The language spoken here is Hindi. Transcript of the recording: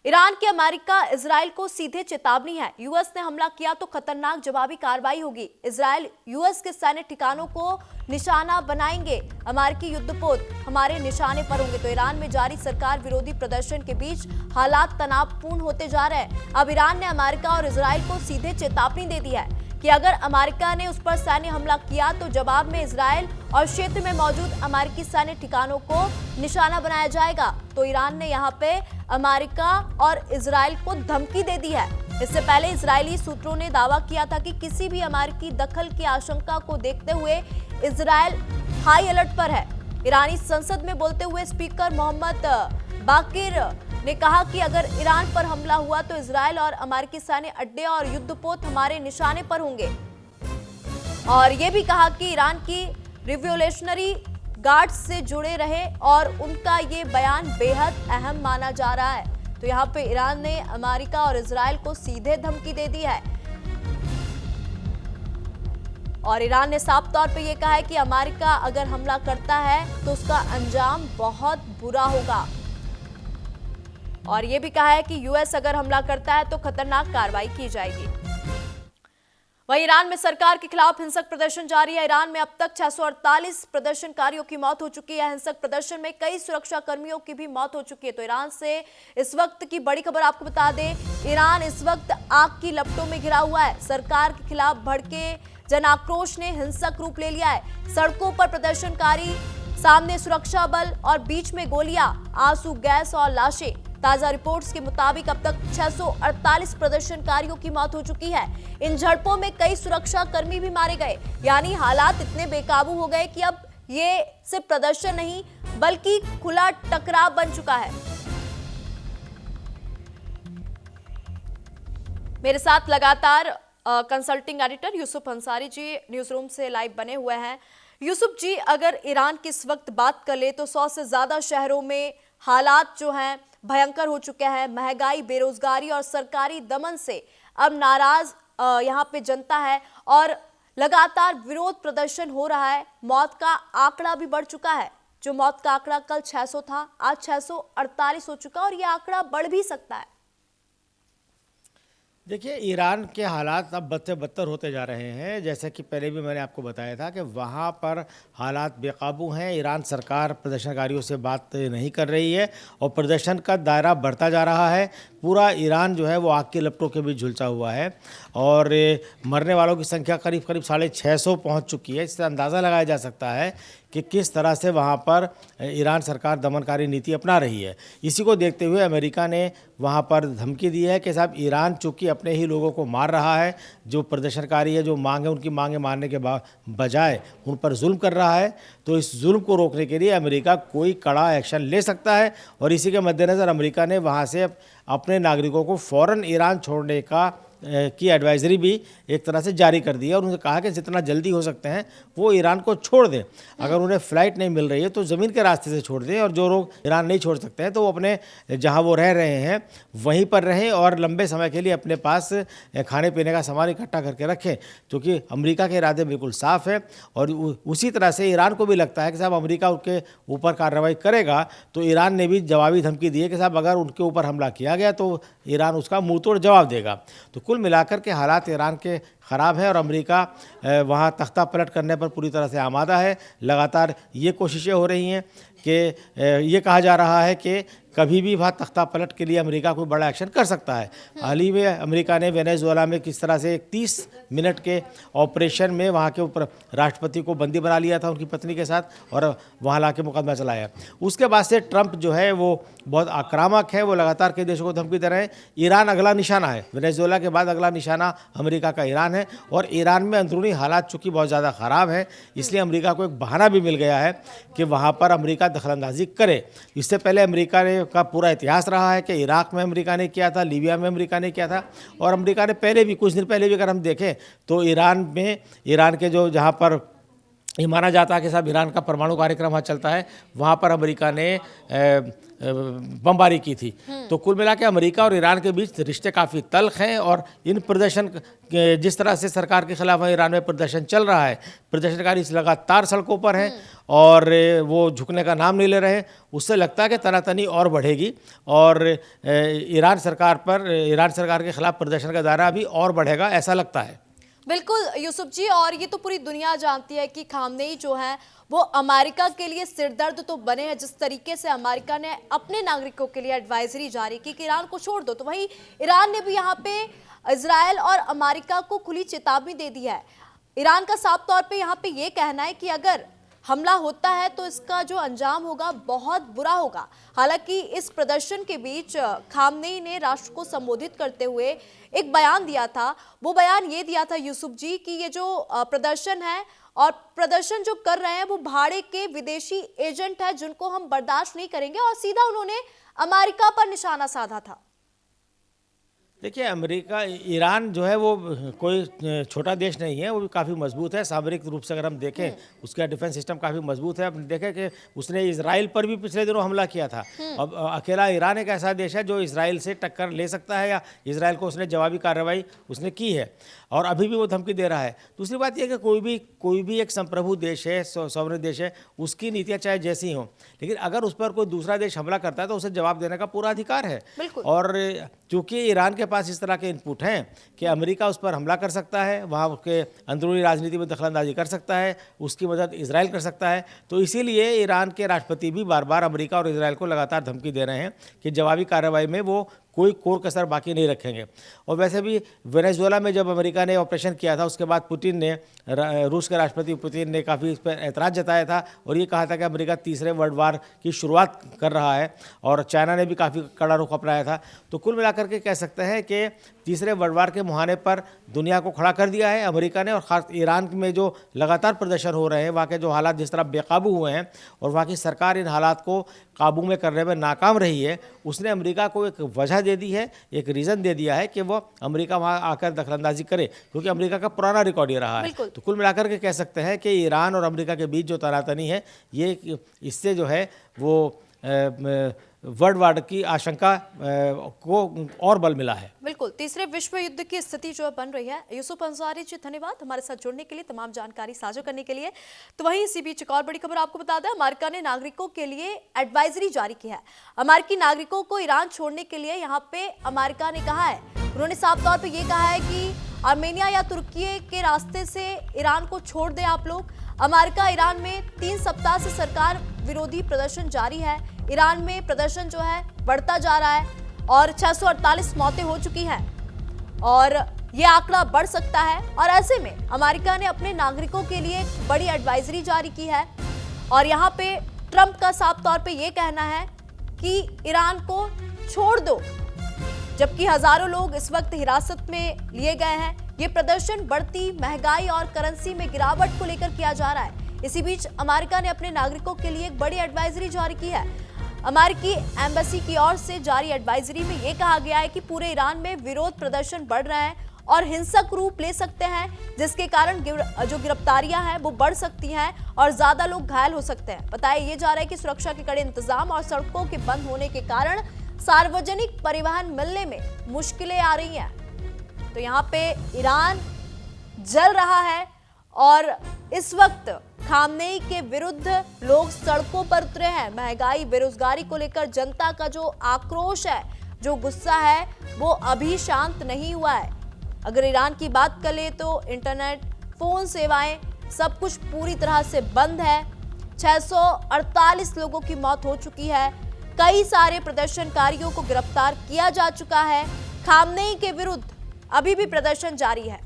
ईरान की अमेरिका इजराइल को सीधे चेतावनी है, यूएस ने हमला किया तो खतरनाक जवाबी कार्रवाई होगी। इजराइल यूएस के सैन्य ठिकानों को निशाना बनाएंगे, अमेरिकी युद्धपोत हमारे निशाने पर होंगे। तो ईरान में जारी सरकार विरोधी प्रदर्शन के बीच हालात तनावपूर्ण होते जा रहे हैं। अब ईरान ने अमेरिका और इजराइल को सीधे चेतावनी दे दी है कि अगर अमेरिका ने उस पर सैन्य हमला किया तो जवाब में इजराइल और क्षेत्र में मौजूद अमेरिकी सैन्य ठिकानों को निशाना बनाया जाएगा। तो ईरान ने यहां पे अमेरिका और इजराइल को धमकी दे दी है। इससे पहले इजरायली सूत्रों ने दावा किया था कि किसी भी अमेरिकी दखल की आशंका को देखते हुए इजराइल हाई अलर्ट पर है। ईरानी संसद में बोलते हुए स्पीकर मोहम्मद बाकिर ने कहा कि अगर ईरान पर हमला हुआ तो इजराइल और अमेरिकी सैन्य अड्डे और युद्धपोत हमारे निशाने पर होंगे। और यह भी कहा कि ईरान की रिवोल्यूशनरी गार्ड्स से जुड़े रहे और उनका ये बयान बेहद अहम माना जा रहा है। तो यहाँ पे ईरान ने अमेरिका और इजराइल को सीधे धमकी दे दी है और ईरान ने साफ तौर पे ये कहा है कि अमेरिका अगर हमला करता है तो उसका अंजाम बहुत बुरा होगा। और ये भी कहा है कि यूएस अगर हमला करता है तो खतरनाक कार्रवाई की जाएगी। वहीं ईरान में सरकार के खिलाफ हिंसक प्रदर्शन जारी है। ईरान में अब तक 648 प्रदर्शनकारियों की मौत हो चुकी है। हिंसक प्रदर्शन में कई सुरक्षा कर्मियों की भी मौत हो चुकी है। तो ईरान से इस वक्त की बड़ी खबर आपको बता दें, ईरान इस वक्त आग की लपटों में घिरा हुआ है। सरकार के खिलाफ भड़के जन आक्रोश ने हिंसक रूप ले लिया है। सड़कों पर प्रदर्शनकारी, सामने सुरक्षा बल और बीच में गोलियां, आंसू गैस और लाशें। ताजा रिपोर्ट्स के मुताबिक अब तक 648 प्रदर्शनकारियों की मौत हो चुकी है। इन झड़पों में कई सुरक्षा कर्मी भी मारे गए। यानी हालात इतने बेकाबू हो गए कि अब ये सिर्फ प्रदर्शन नहीं बल्कि खुला टकराव बन चुका है। मेरे साथ लगातार consulting editor Yusuf Ansari ji news room से लाइव बने हुए हैं। यूसुफ जी, अगर ईरान की इस वक्त बात कर ले तो 100 से ज्यादा शहरों में हालात जो हैं भयंकर हो चुके हैं। महंगाई, बेरोजगारी और सरकारी दमन से अब नाराज यहाँ पे जनता है और लगातार विरोध प्रदर्शन हो रहा है। मौत का आंकड़ा भी बढ़ चुका है। जो मौत का आंकड़ा कल 600 था, आज 648 हो चुका और ये आंकड़ा बढ़ भी सकता है। देखिए, ईरान के हालात अब बद से बदतर होते जा रहे हैं। जैसे कि पहले भी मैंने आपको बताया था कि वहाँ पर हालात बेकाबू हैं। ईरान सरकार प्रदर्शनकारियों से बात नहीं कर रही है और प्रदर्शन का दायरा बढ़ता जा रहा है। पूरा ईरान जो है वो आग के लपटों के बीच झुलसा हुआ है और मरने वालों की संख्या करीब करीब 650 पहुँच चुकी है। इससे अंदाज़ा लगाया जा सकता है कि किस तरह से वहाँ पर ईरान सरकार दमनकारी नीति अपना रही है। इसी को देखते हुए अमेरिका ने वहाँ पर धमकी दी है कि साहब, ईरान चूँकि अपने ही लोगों को मार रहा है, जो प्रदर्शनकारी है, जो मांगे उनकी मांगे मारने के बजाय उन पर जुल्म कर रहा है, तो इस जुल्म को रोकने के लिए अमेरिका कोई कड़ा एक्शन ले सकता है। और इसी के मद्देनज़र अमेरिका ने वहाँ से अपने नागरिकों को फ़ौरन ईरान छोड़ने की एडवाइजरी भी एक तरह से जारी कर दी है और उन्होंने कहा कि जितना जल्दी हो सकते हैं वो ईरान को छोड़ दें। अगर उन्हें फ़्लाइट नहीं मिल रही है तो ज़मीन के रास्ते से छोड़ दें और जो लोग ईरान नहीं छोड़ सकते हैं तो वो अपने जहां वो रह रहे हैं वहीं पर रहें और लंबे समय के लिए अपने पास खाने पीने का सामान इकट्ठा करके रखें, क्योंकि अमेरिका के इरादे बिल्कुल साफ़ है। और उसी तरह से ईरान को भी लगता है कि साहब, अमेरिका उनके ऊपर कार्रवाई करेगा तो ईरान ने भी जवाबी धमकी दी है कि साहब, अगर उनके ऊपर हमला किया गया तो ईरान उसका मुँह तोड़ जवाब देगा। तो कुल मिलाकर के हालात ईरान के ख़राब है और अमेरिका वहाँ तख्ता पलट करने पर पूरी तरह से आमादा है। लगातार ये कोशिशें हो रही हैं कि ये कहा जा रहा है कि कभी भी वहाँ तख्ता पलट के लिए अमेरिका कोई बड़ा एक्शन कर सकता है। हाल ही में अमेरिका ने वेनेजुएला में किस तरह से 30 मिनट के ऑपरेशन में वहाँ के ऊपर राष्ट्रपति को बंदी बना लिया था उनकी पत्नी के साथ और वहाँ ला के मुकदमा चलाया। उसके बाद से ट्रंप जो है वो बहुत आक्रामक है, वो लगातार कई देशों को धमकी दे रहे हैं। ईरान अगला निशाना है, वेनेजुएला के बाद अगला निशाना अमेरिका का ईरान है और ईरान में अंदरूनी हालात चूँकि बहुत ज़्यादा ख़राब है, इसलिए अमेरिका को एक बहाना भी मिल गया है कि वहाँ पर अमेरिका दखलंदाजी करे। इससे पहले अमेरिका का पूरा इतिहास रहा है कि इराक में अमेरिका ने किया था, लीबिया में अमेरिका ने किया था और अमेरिका ने पहले भी कुछ दिन पहले भी अगर हम देखें तो ईरान के जो जहाँ पर ये माना जाता है कि साहब ईरान का परमाणु कार्यक्रम वहाँ चलता है, वहाँ पर अमेरिका ने बमबारी की थी। तो कुल मिला के अमेरिका और ईरान के बीच रिश्ते काफ़ी तल्ख हैं और इन प्रदर्शन जिस तरह से सरकार के खिलाफ ईरान में प्रदर्शन चल रहा है, प्रदर्शनकारी लगातार सड़कों पर हैं और वो झुकने का नाम नहीं ले रहे, उससे लगता है कि तनातनी और बढ़ेगी और ईरान सरकार के खिलाफ प्रदर्शन का दायरा अभी और बढ़ेगा, ऐसा लगता है। बिल्कुल यूसुफ जी, और ये तो पूरी दुनिया जानती है कि खामनेई जो है वो अमेरिका के लिए सिरदर्द तो बने हैं। जिस तरीके से अमेरिका ने अपने नागरिकों के लिए एडवाइजरी जारी की कि ईरान को छोड़ दो, तो वहीं ईरान ने भी यहाँ पे इजराइल और अमेरिका को खुली चेतावनी दे दी है। ईरान का साफ तौर पे यहाँ पे ये कहना है कि अगर हमला होता है तो इसका जो अंजाम होगा बहुत बुरा होगा। हालांकि इस प्रदर्शन के बीच खामनेई ने राष्ट्र को संबोधित करते हुए एक बयान दिया था। वो बयान ये दिया था यूसुफ जी कि ये जो प्रदर्शन है और प्रदर्शन जो कर रहे हैं वो भाड़े के विदेशी एजेंट है जिनको हम बर्दाश्त नहीं करेंगे, और सीधा उन्होंने अमेरिका पर निशाना साधा था। देखिए, ईरान जो है वो कोई छोटा देश नहीं है, वो भी काफ़ी मजबूत है सामरिक रूप से। अगर हम देखें उसका डिफेंस सिस्टम काफ़ी मजबूत है। आपने देखें कि उसने इजराइल पर भी पिछले दिनों हमला किया था। अब अकेला ईरान एक ऐसा देश है जो इजराइल से टक्कर ले सकता है या इजराइल को उसने जवाबी कार्रवाई उसने की है और अभी भी वो धमकी दे रहा है। दूसरी बात यह कि कोई भी एक संप्रभु देश है, सॉवरेन देश है, उसकी नीतियाँ चाहे जैसी हों, लेकिन अगर उस पर कोई दूसरा देश हमला करता है तो उसे जवाब देने का पूरा अधिकार है। और चूँकि ईरान के पास इस तरह के इनपुट हैं कि अमेरिका उस पर हमला कर सकता है, वहाँ उसके अंदरूनी राजनीति में दखलंदाजी कर सकता है, उसकी मदद इजराइल कर सकता है, तो इसीलिए ईरान के राष्ट्रपति भी बार बार अमेरिका और इजराइल को लगातार धमकी दे रहे हैं कि जवाबी कार्रवाई में वो कोई कोर कसर बाकी नहीं रखेंगे। और वैसे भी वेनेजुएला में जब अमेरिका ने ऑपरेशन किया था उसके बाद रूस के राष्ट्रपति पुतिन ने काफ़ी इस पर ऐतराज़ जताया था और ये कहा था कि अमेरिका तीसरे वर्ल्ड वार की शुरुआत कर रहा है, और चाइना ने भी काफ़ी कड़ा रुख अपनाया था। तो कुल मिलाकर के कह सकते हैं कि तीसरे वर्ल्ड वार के मुहाने पर दुनिया को खड़ा कर दिया है अमेरिका ने। और ख़ास ईरान में जो लगातार प्रदर्शन हो रहे हैं, वहाँ के जो हालात जिस तरह बेकाबू हुए हैं और वहाँ की सरकार इन हालात को काबू में करने में नाकाम रही है, उसने अमेरिका को एक वजह दे दी है, एक रीज़न दे दिया है कि वो अमेरिका वहाँ आकर दखलंदाजी करे, क्योंकि अमेरिका का पुराना रिकॉर्ड ये रहा है। तो कुल मिलाकर के कह सकते हैं कि ईरान और अमेरिका के बीच जो तनातनी है, ये इससे जो है वो वर्ल्ड वार की आशंका को और बल मिला है। बिल्कुल, तीसरे विश्व युद्ध की स्थिति जो बन रही है। यूसुफ अंसारी जी, धन्यवाद हमारे साथ जुड़ने के लिए, तमाम जानकारी साझा करने के लिए। तो वहीं इसी बीच एक और बड़ी खबर आपको बता दें, अमेरिका ने नागरिकों के लिए एडवाइजरी जारी की है। अमेरिकी नागरिकों को ईरान छोड़ने के लिए यहाँ पे अमेरिका ने कहा है, उन्होंने साफ तौर पर यह कहा है कि आर्मेनिया या तुर्की के रास्ते से ईरान को छोड़ दें आप लोग। अमेरिका ईरान में 3 सप्ताह से सरकार विरोधी प्रदर्शन जारी है। ईरान में प्रदर्शन जो है बढ़ता जा रहा है और 648 मौतें हो चुकी हैं और ये आंकड़ा बढ़ सकता है। और ऐसे में अमेरिका ने अपने नागरिकों के लिए एक बड़ी एडवाइजरी जारी की है और यहाँ पे ट्रंप का साफ तौर पे ये कहना है कि ईरान को छोड़ दो, जबकि हजारों लोग इस वक्त हिरासत में लिए गए हैं। ये प्रदर्शन बढ़ती महंगाई और करेंसी में गिरावट को लेकर किया जा रहा है। इसी बीच अमेरिका ने अपने नागरिकों के लिए एक बड़ी एडवाइजरी जारी की है। अमेरिकी एम्बेसी की ओर से जारी एडवाइजरी में यह कहा गया है कि पूरे ईरान में विरोध प्रदर्शन बढ़ रहे हैं और हिंसक रूप ले सकते हैं, जिसके कारण जो गिरफ्तारियां हैं वो बढ़ सकती हैं और ज्यादा लोग घायल हो सकते हैं। बताया ये जा रहा है कि सुरक्षा के कड़े इंतजाम और सड़कों के बंद होने के कारण सार्वजनिक परिवहन मिलने में मुश्किलें आ रही हैं। तो यहाँ पे ईरान जल रहा है और इस वक्त खामनेई के विरुद्ध लोग सड़कों पर उतरे हैं। महंगाई, बेरोजगारी को लेकर जनता का जो आक्रोश है, जो गुस्सा है, वो अभी शांत नहीं हुआ है। अगर ईरान की बात करें तो इंटरनेट, फोन सेवाएं, सब कुछ पूरी तरह से बंद है। 648 लोगों की मौत हो चुकी है। कई सारे प्रदर्शनकारियों को गिरफ्तार किया जा चुका है। खामनेई के विरुद्ध अभी भी प्रदर्शन जारी है।